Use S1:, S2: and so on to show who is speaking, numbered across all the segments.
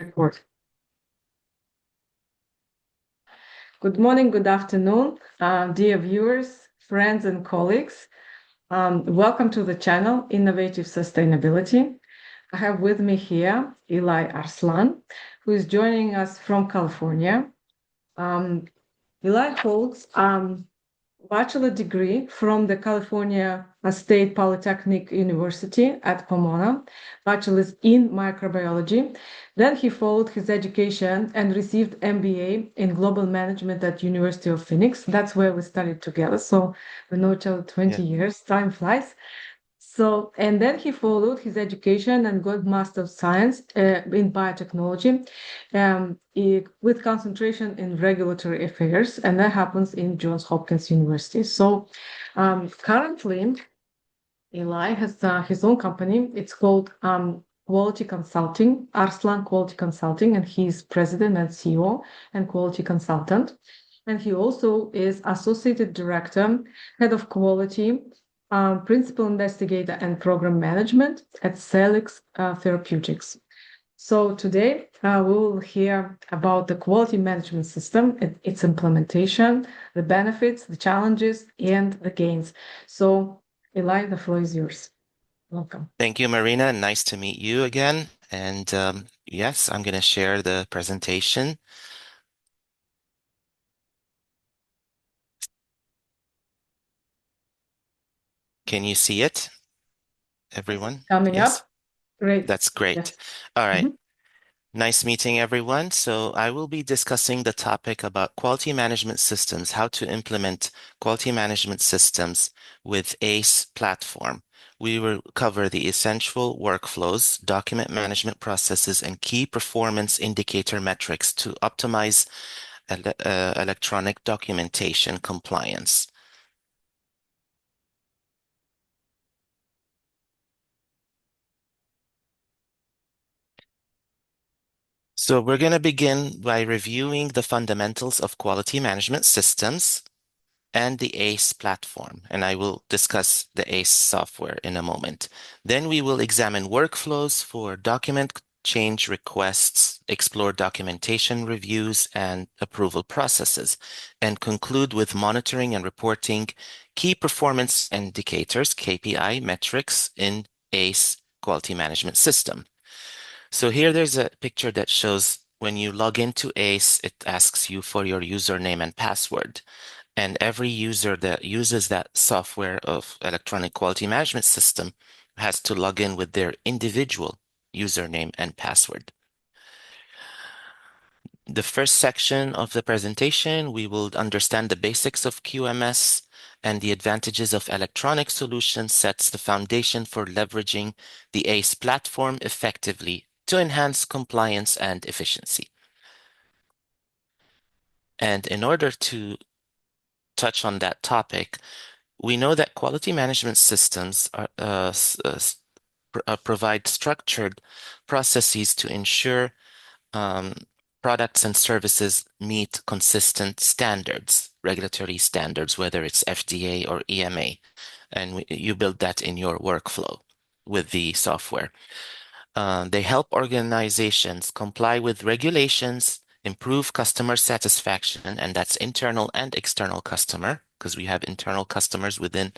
S1: Record. Good morning, good afternoon, dear viewers, friends, and colleagues. Welcome to the channel Innovative Sustainability. I have with me here Elie Arslan, who is joining us from California. Elie holds bachelor degree from the California State Polytechnic University at Pomona, bachelor's in microbiology. Then he followed his education and received MBA in global management at University of Phoenix. That's where we studied together. So we know each other 20
S2: Yeah.
S1: years. Time flies. So, and then he followed his education and got Master of Science in biotechnology with concentration in regulatory affairs, and that happens in Johns Hopkins University. So, currently, Elie has his own company. It's called Quality Consulting, Arslan Quality Consulting, and he's president and CEO and quality consultant. And he also is associate director, head of quality, principal investigator and program management at Celix Therapeutics. So today we will hear about the quality management system, its implementation, the benefits, the challenges, and the gains. So Elie, the floor is yours. Welcome.
S2: Thank you, Marina. Nice to meet you again. And yes, I'm going to share the presentation. Can you see it, everyone?
S1: Coming
S2: Yes,
S1: up. Great.
S2: that's great.
S1: Yes.
S2: All right.
S1: Mhm.
S2: Nice meeting everyone. So I will be discussing the topic about quality management systems, how to implement quality management systems with ACE platform. We will cover the essential workflows, document management processes, and key performance indicator metrics to optimize electronic documentation compliance. So we're going to begin by reviewing the fundamentals of quality management systems and the ACE platform, and I will discuss the ACE software in a moment. Then we will examine workflows for document change requests, explore documentation reviews and approval processes, and conclude with monitoring and reporting key performance indicators, KPI metrics in ACE quality management system. So here there's a picture that shows when you log into ACE, it asks you for your username and password. And every user that uses that software of electronic quality management system has to log in with their individual username and password. The first section of the presentation, we will understand the basics of QMS and the advantages of electronic solutions sets the foundation for leveraging the ACE platform effectively to enhance compliance and efficiency. And in order to touch on that topic, we know that quality management systems provide structured processes to ensure products and services meet consistent standards, regulatory standards, whether it's FDA or EMA, and you build that in your workflow with the software. They help organizations comply with regulations, improve customer satisfaction, and that's internal and external customer, because we have internal customers within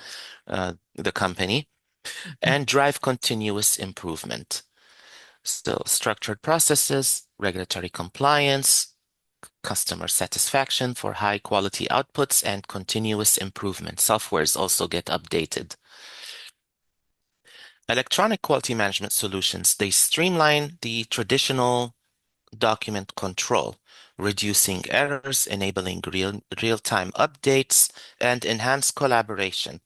S2: the company, and drive continuous improvement. So structured processes, regulatory compliance, customer satisfaction for high quality outputs, and continuous improvement. Softwares also get updated. Electronic quality management solutions, they streamline the traditional document control, reducing errors, enabling real-time updates, and enhance collaboration.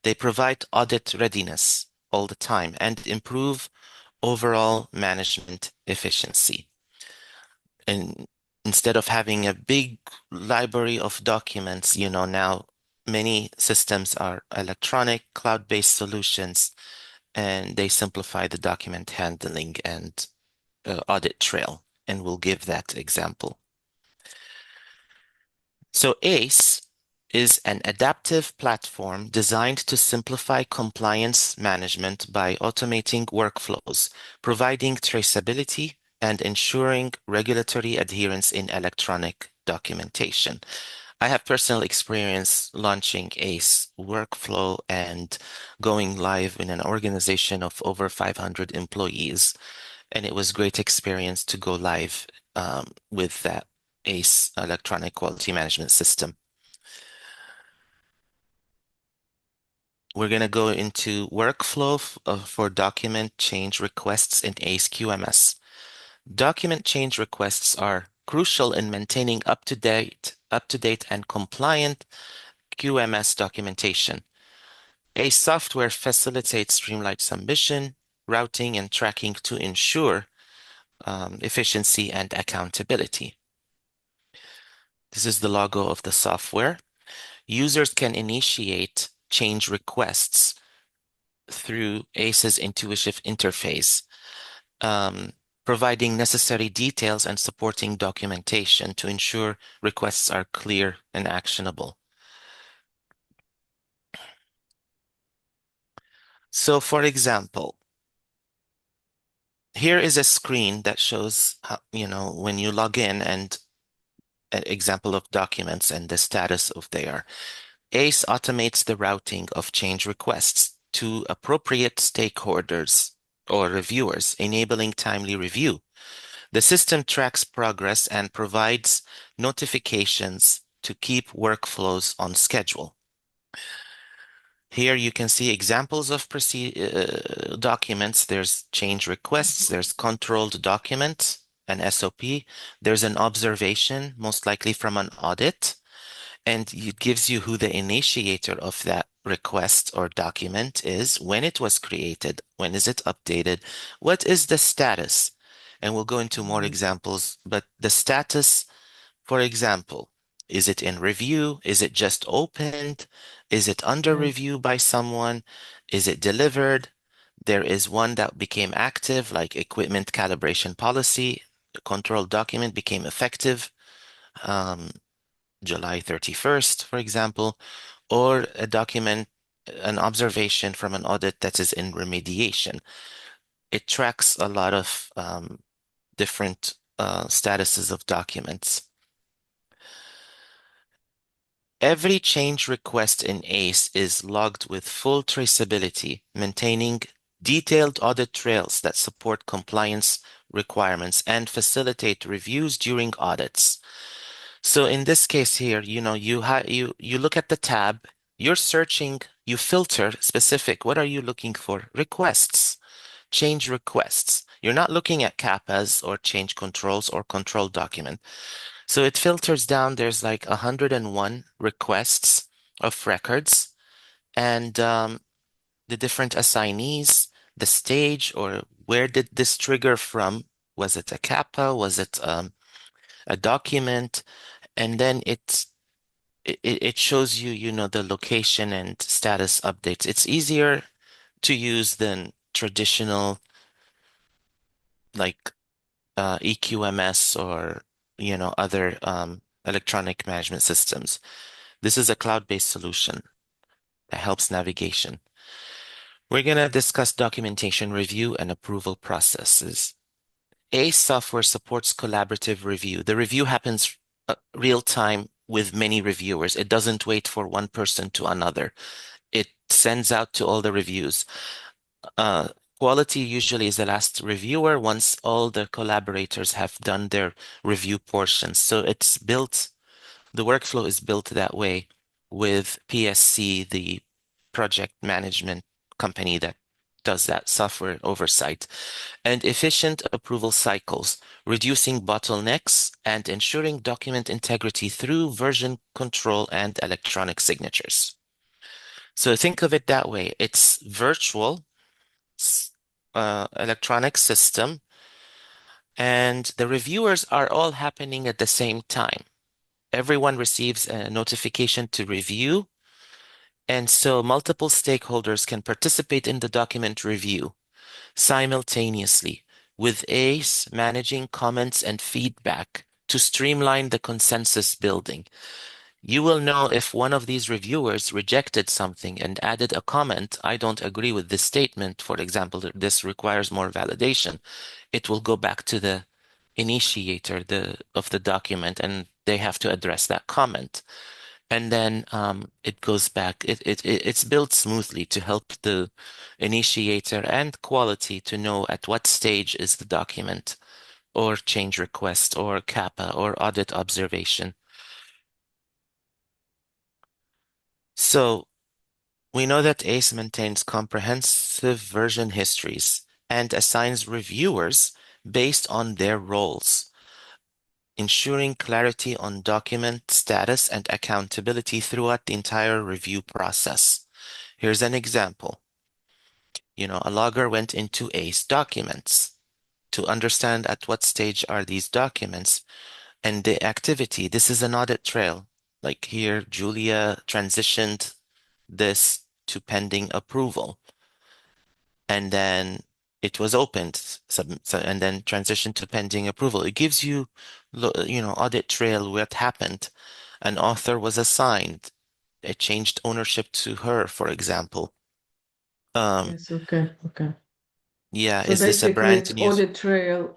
S2: They provide audit readiness all the time and improve overall management efficiency. And instead of having a big library of documents, now many systems are electronic, cloud-based solutions, and they simplify the document handling and audit trail. And we'll give that example. So ACE is an adaptive platform designed to simplify compliance management by automating workflows, providing traceability, and ensuring regulatory adherence in electronic documentation. I have personal experience launching ACE workflow and going live in an organization of over 500 employees. And it was great experience to go live with that ACE electronic quality management system. We're going to go into workflow for document change requests in ACE QMS. Document change requests are crucial in maintaining up-to-date and compliant QMS documentation. ACE software facilitates streamlined submission, routing, and tracking to ensure efficiency and accountability. This is the logo of the software. Users can initiate change requests through ACE's intuitive interface, providing necessary details and supporting documentation to ensure requests are clear and actionable. So, for example, here is a screen that shows how, when you log in and an example of documents and the status of their. ACE automates the routing of change requests to appropriate stakeholders or reviewers, enabling timely review. The system tracks progress and provides notifications to keep workflows on schedule. Here you can see examples of documents. There's change requests, there's controlled documents, an SOP, there's an observation, most likely from an audit, and it gives you who the initiator of that request or document is, when it was created, when is it updated, what is the status, and we'll go into more examples, but the status, for example, is it in review? Is it just opened? Is it under review by someone? Is it delivered? There is one that became active, like equipment calibration policy. The control document became effective July 31st, for example, or a document, an observation from an audit that is in remediation. It tracks a lot of different statuses of documents. Every change request in ACE is logged with full traceability, maintaining detailed audit trails that support compliance requirements and facilitate reviews during audits. So in this case here, you look at the tab, you're searching, you filter specific. What are you looking for? Requests, change requests. You're not looking at CAPAs or change controls or control document. So it filters down, there's like 101 requests of records and the different assignees, the stage, or where did this trigger from? Was it a CAPA? Was it a document? And then it shows you, the location and status updates. It's easier to use than traditional like EQMS or other electronic management systems. This is a cloud-based solution that helps navigation. We're going to discuss documentation review and approval processes. ACE software supports collaborative review. The review happens real time with many reviewers. It doesn't wait for one person to another. It sends out to all the reviews. Quality usually is the last reviewer once all the collaborators have done their review portions. So it's built, the workflow is built that way with PSC, the project management company that does that software oversight, and efficient approval cycles, reducing bottlenecks and ensuring document integrity through version control and electronic signatures. So think of it that way. It's virtual electronic system, and the reviewers are all happening at the same time. Everyone receives a notification to review, and so multiple stakeholders can participate in the document review simultaneously, with ACE managing comments and feedback to streamline the consensus building. You will know if one of these reviewers rejected something and added a comment, I don't agree with this statement. For example, this requires more validation. It will go back to the initiator of the document, and they have to address that comment. And then it goes back. It's built smoothly to help the initiator and quality to know at what stage is the document or change request or kappa or audit observation. So we know that ACE maintains comprehensive version histories and assigns reviewers based on their roles, ensuring clarity on document status and accountability throughout the entire review process. Here's an example. A logger went into ACE documents to understand at what stage are these documents and the activity. This is an audit trail. Like here, Julia transitioned this to pending approval, and then it was opened, and then transitioned to pending approval. It gives you, audit trail what happened. An author was assigned. It changed ownership to her, for example. Um,
S1: Yes, okay, okay.
S2: yeah,
S1: So
S2: is this a
S1: basically
S2: brand
S1: it's
S2: new?
S1: audit trail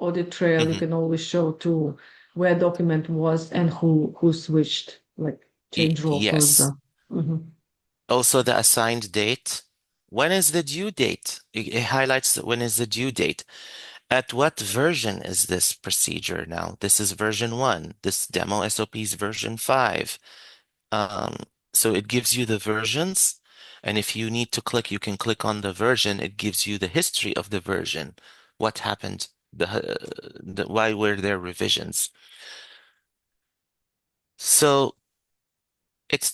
S1: you
S2: Mhm.
S1: can always show to where document was and who switched, like change role, for
S2: Yes.
S1: example. Mhm.
S2: Also, the assigned date. When is the due date? It highlights when is the due date. At what version is this procedure now? This is version 1. This demo SOP is version 5. Um, so it gives you the versions. And if you need to click, you can click on the version. It gives you the history of the version. What happened? Why were there revisions? So it's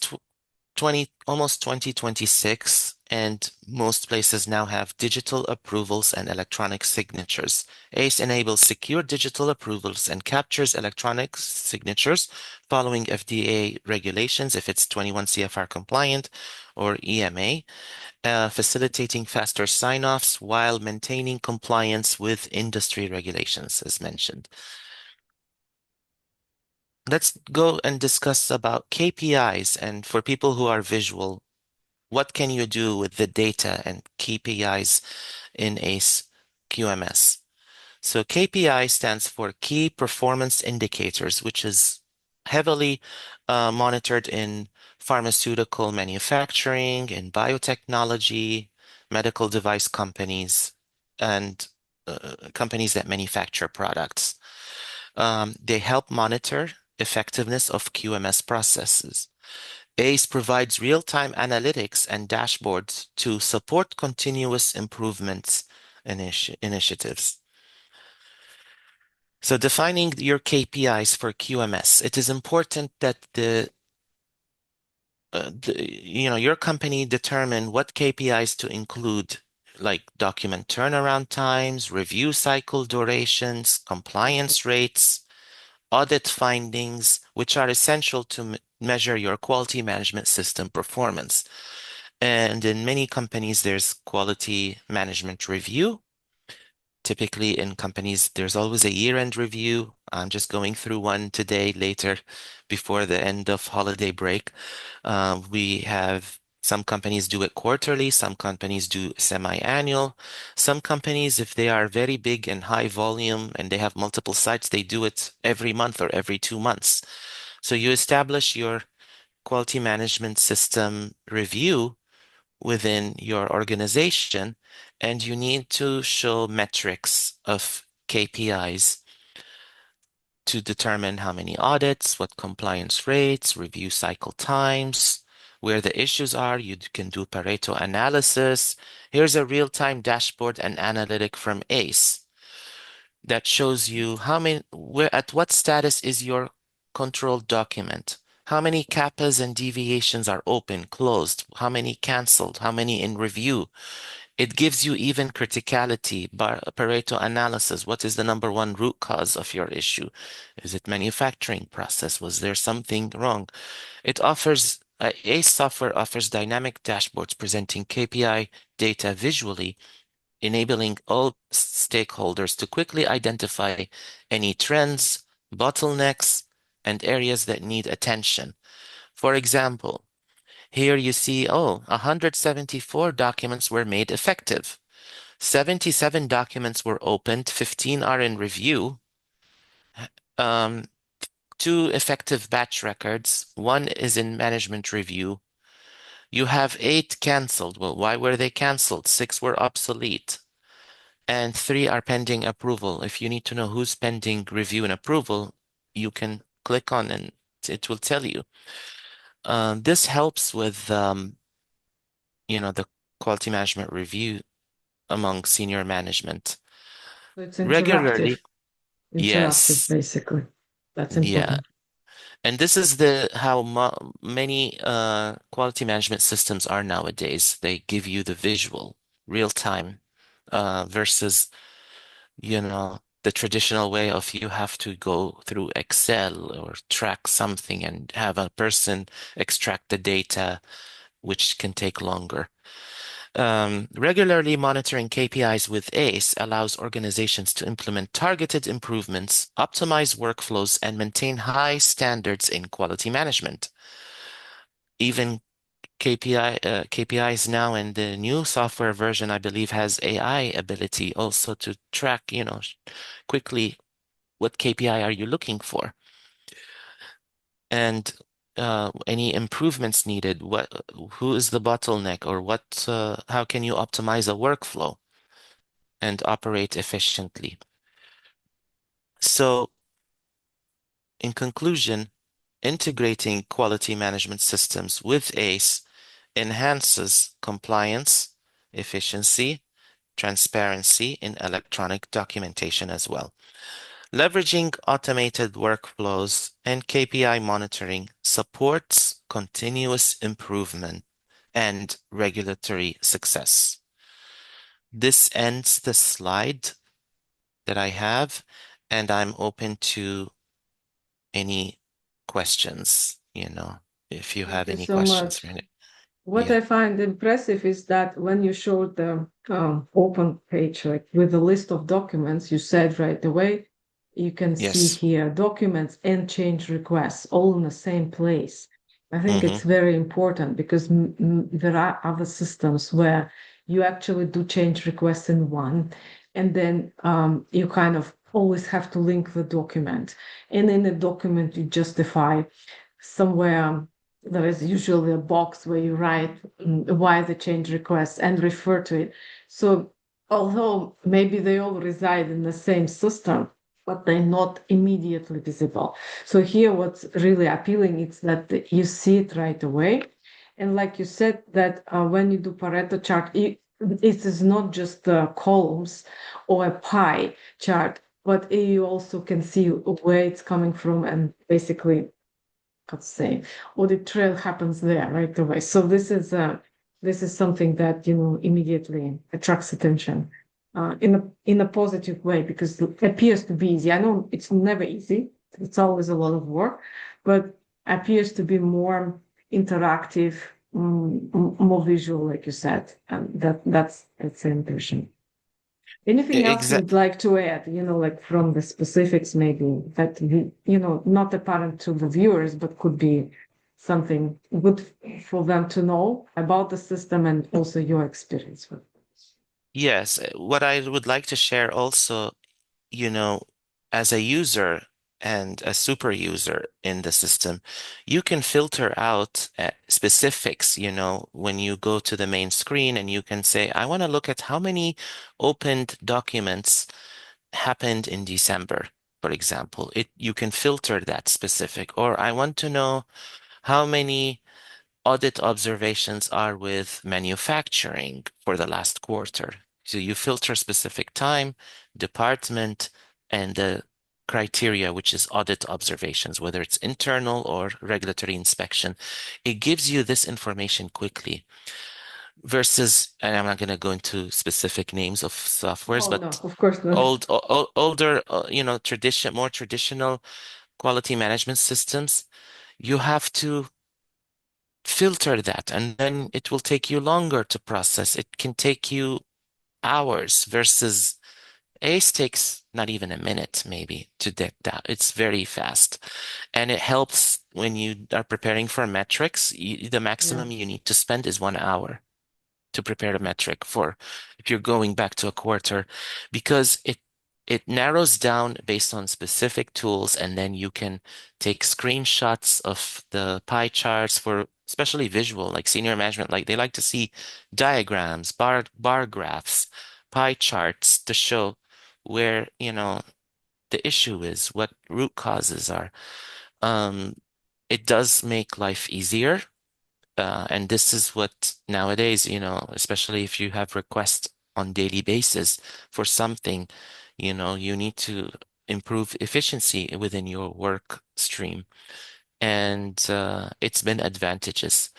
S2: 2026, and most places now have digital approvals and electronic signatures. ACE enables secure digital approvals and captures electronic signatures following FDA regulations if it's 21 CFR compliant or EMA, facilitating faster sign-offs while maintaining compliance with industry regulations, as mentioned. Let's go and discuss about KPIs, and for people who are visual, what can you do with the data and KPIs in ACE QMS? So KPI stands for Key Performance Indicators, which is heavily monitored in pharmaceutical manufacturing, in biotechnology, medical device companies, and companies that manufacture products. They help monitor effectiveness of QMS processes. ACE provides real-time analytics and dashboards to support continuous improvements initiatives. So defining your KPIs for QMS, it is important that your company determine what KPIs to include, like document turnaround times, review cycle durations, compliance rates, audit findings, which are essential to measure your quality management system performance. And in many companies, there's quality management review. Typically, in companies, there's always a year-end review. I'm just going through one today, later, before the end of holiday break. We have some companies do it quarterly, some companies do semi-annual. Some companies, if they are very big and high volume and they have multiple sites, they do it every month or every 2 months. So you establish your quality management system review within your organization, and you need to show metrics of KPIs to determine how many audits, what compliance rates, review cycle times, where the issues are. You can do Pareto analysis. Here's a real-time dashboard and analytic from ACE that shows you at what status is your controlled document. How many kappas and deviations are open, closed? How many canceled? How many in review? It gives you even criticality by Pareto analysis. What is the number one root cause of your issue? Is it manufacturing process? Was there something wrong? ACE software offers dynamic dashboards presenting KPI data visually, enabling all stakeholders to quickly identify any trends, bottlenecks, and areas that need attention. For example, here you see, 174 documents were made effective. 77 documents were opened, 15 are in review, um, 2 effective batch records, 1 is in management review. You have 8 canceled. Well, why were they canceled? 6 were obsolete, and 3 are pending approval. If you need to know who's pending review and approval, you can click on and it will tell you. This helps with, the quality management review among senior management.
S1: So it's
S2: Regularly,
S1: interactive,
S2: yes,
S1: basically. That's
S2: yeah.
S1: important.
S2: And this is the how many quality management systems are nowadays. They give you the visual, real time, versus, the traditional way of you have to go through Excel or track something and have a person extract the data, which can take longer. Regularly monitoring KPIs with ACE allows organizations to implement targeted improvements, optimize workflows, and maintain high standards in quality management. Even KPIs now in the new software version, I believe, has AI ability also to track, quickly what KPI are you looking for, and any improvements needed, who is the bottleneck, or how can you optimize a workflow and operate efficiently. So, in conclusion, integrating quality management systems with ACE enhances compliance, efficiency, transparency in electronic documentation as well. Leveraging automated workflows and KPI monitoring supports continuous improvement and regulatory success. This ends the slide that I have, and I'm open to any questions, if you
S1: Thank
S2: have
S1: you
S2: any
S1: so
S2: questions
S1: much.
S2: for it.
S1: What
S2: Yeah.
S1: I find impressive is that when you showed the open page, like with the list of documents, you said right away, you can see
S2: Yes.
S1: here documents and change requests all in the same place. I think
S2: Mm-hmm.
S1: it's very important because there are other systems where you actually do change requests in one, and then you kind of always have to link the document. And in the document, you justify somewhere there is usually a box where you write why the change request and refer to it. So although maybe they all reside in the same system, but they're not immediately visible. So here what's really appealing is that you see it right away. And like you said, that when you do Pareto chart, it is not just the columns or a pie chart, but you also can see where it's coming from and basically let's say, audit trail happens there right away. So this is something that immediately attracts attention in a positive way because it appears to be easy. I know it's never easy; it's always a lot of work, but appears to be more interactive, more visual, like you said, and that's the impression. Anything else
S2: Exactly.
S1: you'd like to add, like from the specifics maybe that, not apparent to the viewers, but could be something good for them to know about the system and also your experience with it.
S2: Yes. What I would like to share also, you know, as a user and a super user in the system, you can filter out specifics, when you go to the main screen and you can say, I want to look at how many opened documents happened in December, for example. You can filter that specific, or I want to know how many audit observations are with manufacturing for the last quarter. So you filter specific time, department, and the criteria, which is audit observations, whether it's internal or regulatory inspection. It gives you this information quickly versus, and I'm not going to go into specific names of softwares,
S1: Oh, no,
S2: but
S1: of course not.
S2: older, more traditional quality management systems, you have to filter that, and then it will take you longer to process. It can take you hours versus ACE takes not even a minute, maybe, to get down. It's very fast. And it helps when you are preparing for metrics. The
S1: Yeah.
S2: maximum you need to spend is 1 hour to prepare a metric for if you're going back to a quarter, because it narrows down based on specific tools, and then you can take screenshots of the pie charts for especially visual, like senior management, like they like to see diagrams, bar graphs, pie charts to show where, the issue is, what root causes are. Um, it does make life easier. And this is what nowadays, especially if you have requests on daily basis for something, you need to improve efficiency within your work stream. And it's been advantageous.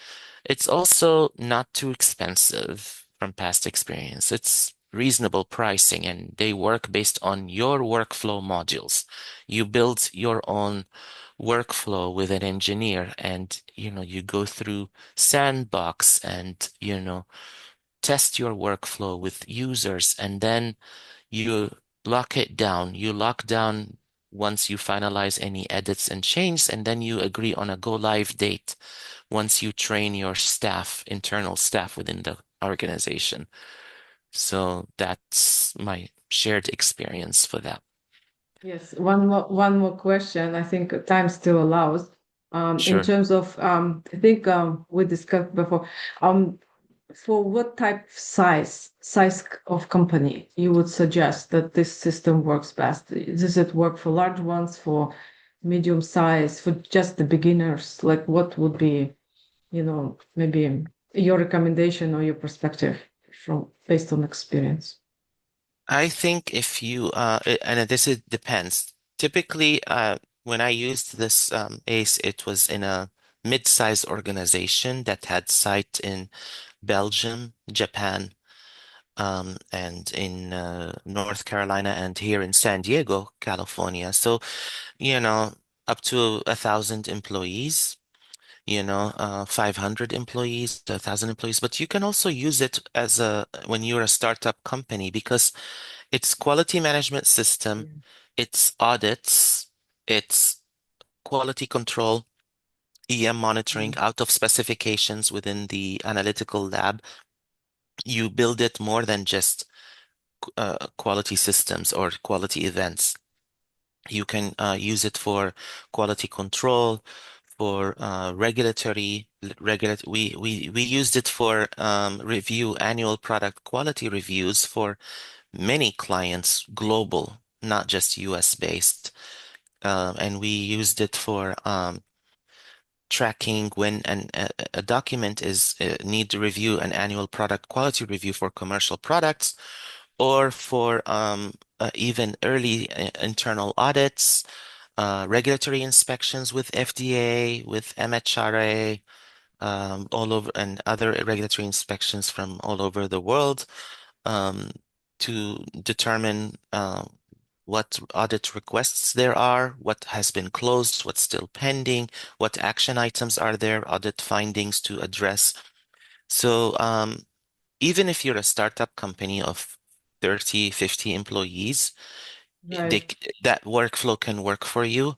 S2: It's also not too expensive from past experience. It's reasonable pricing, and they work based on your workflow modules. You build your own workflow with an engineer, and you go through sandbox and test your workflow with users, and then you lock it down. You lock down once you finalize any edits and changes, and then you agree on a go live date once you train your staff, internal staff within the organization. So that's my shared experience for that.
S1: Yes, one more question. I think time still allows. In
S2: Sure.
S1: terms of, I think we discussed before, um, for what type of size of company you would suggest that this system works best? Does it work for large ones, for medium size, for just the beginners? Like what would be, maybe your recommendation or your perspective from based on experience?
S2: I think if you and this it depends. Typically, when I used this ACE, it was in a mid-sized organization that had site in Belgium, Japan, and in North Carolina, and here in San Diego, California. So, you know, up to 1,000 employees. 500 employees, 1,000 employees, but you can also use it as when you're a startup company, because it's quality management system,
S1: Yeah.
S2: it's audits, it's quality control, EM monitoring
S1: Mm.
S2: out of specifications within the analytical lab. You build it more than just quality systems or quality events. You can use it for quality control, for we used it for annual product quality reviews for many clients, global, not just US based. And we used it for tracking when a document is need to review an annual product quality review for commercial products, or for even early internal audits, regulatory inspections with FDA, with MHRA, all over, and other regulatory inspections from all over the world, um, to determine what audit requests there are, what has been closed, what's still pending, what action items are there, audit findings to address. So even if you're a startup company of 30, 50 employees, they,
S1: Right.
S2: that workflow can work for you.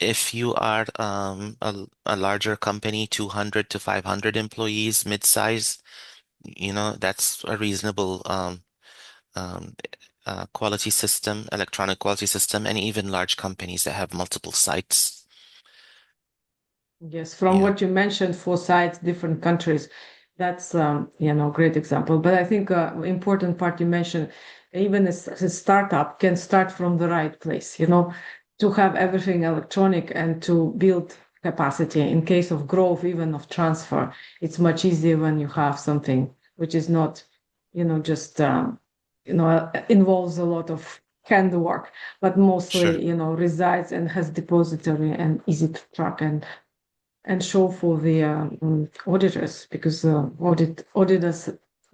S2: If you are a larger company, 200 to 500 employees, mid-size, that's a reasonable um, quality system, electronic quality system, and even large companies that have multiple sites.
S1: Yes, from
S2: Yeah,
S1: what you mentioned, 4 sites, different countries, that's great example. But I think important part you mentioned, even a startup can start from the right place, to have everything electronic and to build capacity in case of growth, even of transfer. It's much easier when you have something which is not, just involves a lot of handwork, but
S2: sure.
S1: mostly, resides and has depository and easy to track and show for the auditors, because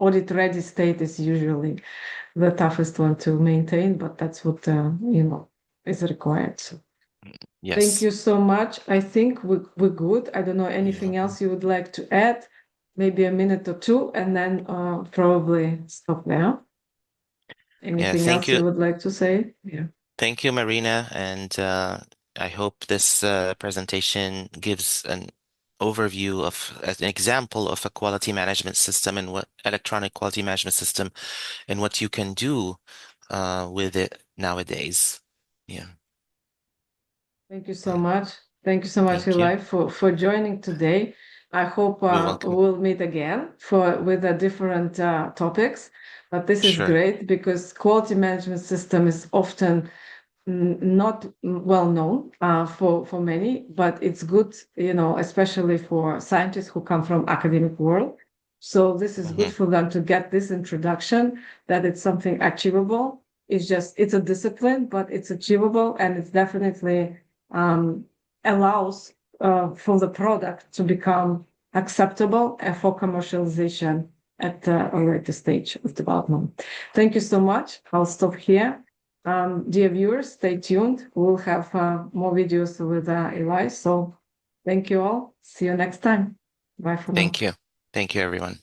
S1: audit ready state is usually the toughest one to maintain, but that's what is required. So thank
S2: Yes.
S1: you so much. I think we're good. I don't know
S2: You're
S1: anything
S2: welcome.
S1: else you would like to add, maybe a minute or two, and then probably stop there.
S2: Yeah,
S1: Anything
S2: thank
S1: else
S2: you.
S1: you would like to say? Yeah.
S2: Thank you, Marina. And I hope this presentation gives an overview of an example of a quality management system and what electronic quality management system and what you can do with it nowadays. Yeah,
S1: Thank you so
S2: yeah.
S1: much. Thank you so much,
S2: Thank you.
S1: Eli, for joining today. I hope
S2: You're welcome.
S1: we'll meet again for with different topics. But this is
S2: Sure.
S1: great because quality management system is often not well known for many, but it's good, especially for scientists who come from academic world. So this is good
S2: Hmm.
S1: for them to get this introduction that it's something achievable. It's a discipline, but it's achievable, and it's definitely um, allows for the product to become acceptable and for commercialization at a later stage of development. Thank you so much. I'll stop here. Dear viewers, stay tuned. We'll have more videos with Eli. So thank you all. See you next time. Bye for now.
S2: Thank you. Thank you, everyone.